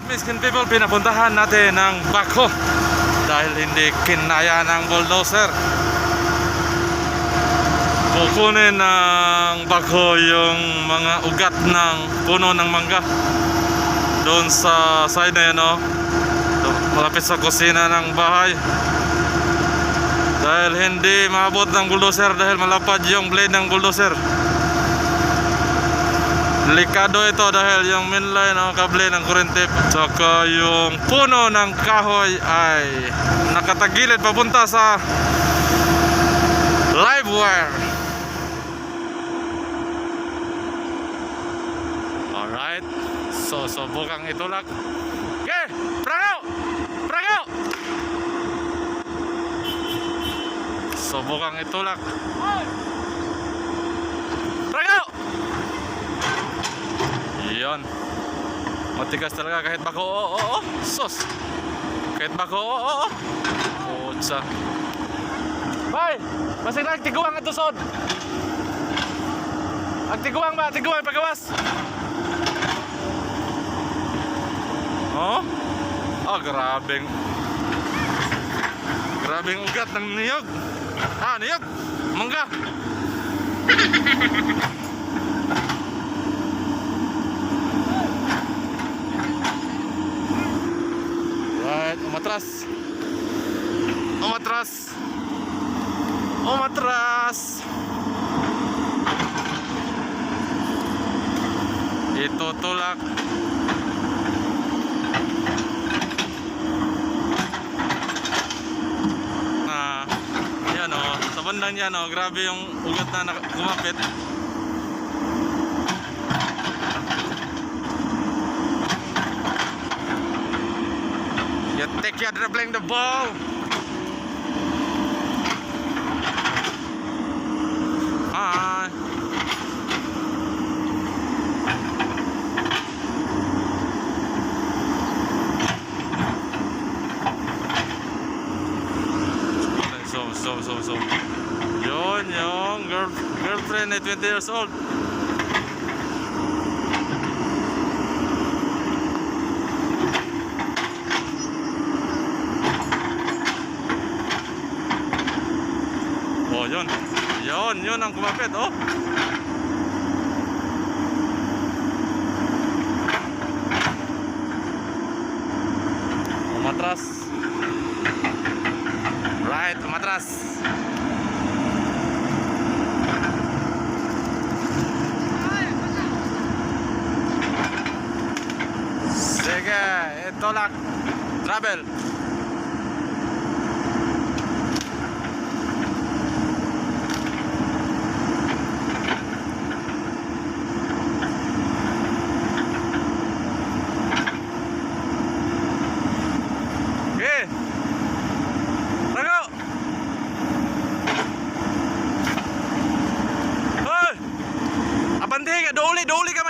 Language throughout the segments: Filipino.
Miskin people, pinapuntahan natin ng backhoe dahil hindi kinaya ng bulldozer. Kukunin ng backhoe yung mga ugat ng puno ng mangga doon sa side na yan, oh, malapit sa kusina ng bahay, dahil hindi maabot ng bulldozer dahil malapad yung blade ng bulldozer. Delikado ito dahil yung mainline o kable ng kuryente saka yung puno ng kahoy ay nakatagilid papunta sa live wire. Alright, so subukang itulak. Okay, prangao! Prangao! Subukang itulak. Prangao! Yan, matigas talaga kahit bako. Sos. Kumapit ba ko? Oo. Putsa. Bay! Masig na tiguang at tusod. Ang tiguang ba? Tiguang pagawas. Oh? Oh, grabeng ugat ng niyog. Ah, niyog. Mangga. Right, umatras. Itutulak. Yan o, sa bandang yan o, grabe yung ugat na kumapit. You take your dribbling the ball. So. Yun, yung girlfriend na 20 years old. Oh, yun ang kumapit, oh. Umatras. Right, umatras. Sige, tolak. Travel.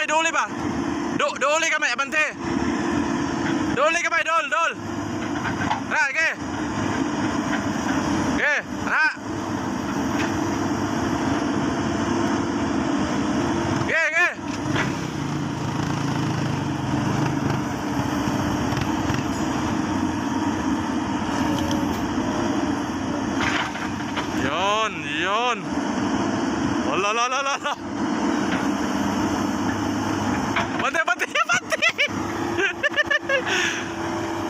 Dooli ba? Dooli kamay, abante. Dooli kamay, dol. Ra, ke. Ke, ra. Ke. Yun. Wala. Bante.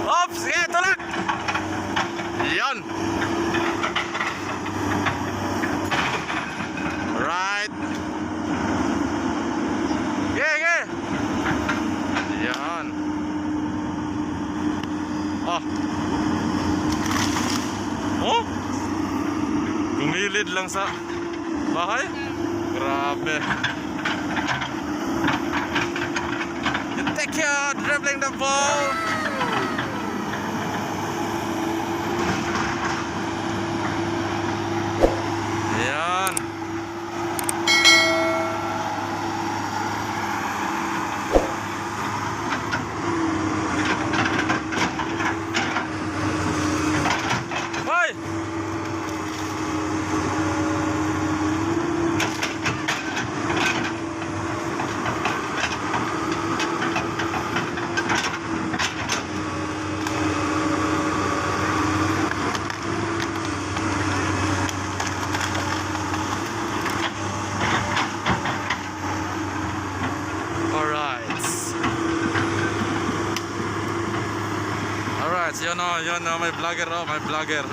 Ops, tulak. Yan. Right. Ge. Yan. Oh. Gumilid lang sa bahay. Grabe. Take care, dribbling the ball. Yan. Hoy! Yun, may vlogger, may vlogger.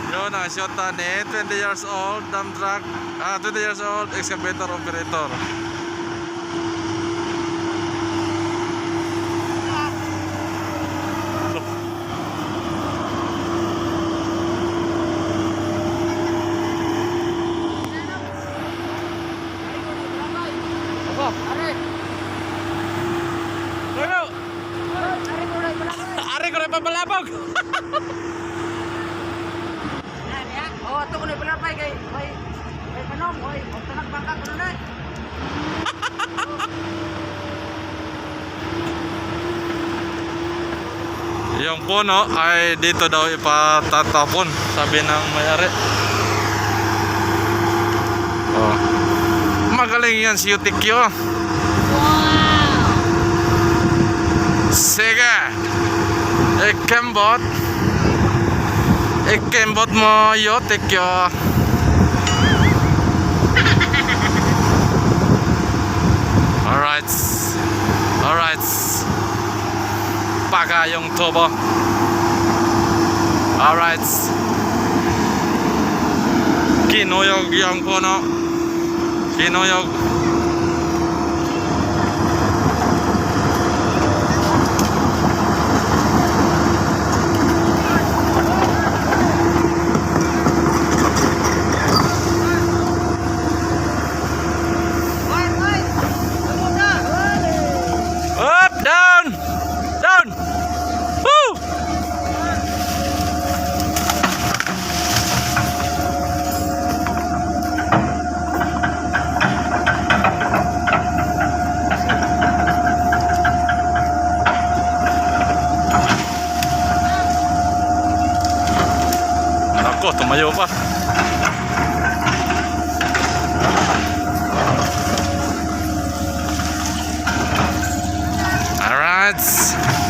Yun ang shota ni 20 years old dump truck, 20 years old excavator operator. Papalabog. Yan ya. Oh, ato ko na palapay kay panom, oy, tanak baka ko na. Yung puno ay dito daw ipatatapon, sabi ng may-ari. Oh. Magaling yan si Utikyo. Sige. Ikembot mo Utikyo. Alright. Alright. Baka yung tubo. Alright. Kinuyog yung puno. Kinuyog. Up, down, down. Woo! Nako, tumayo pa. Alright.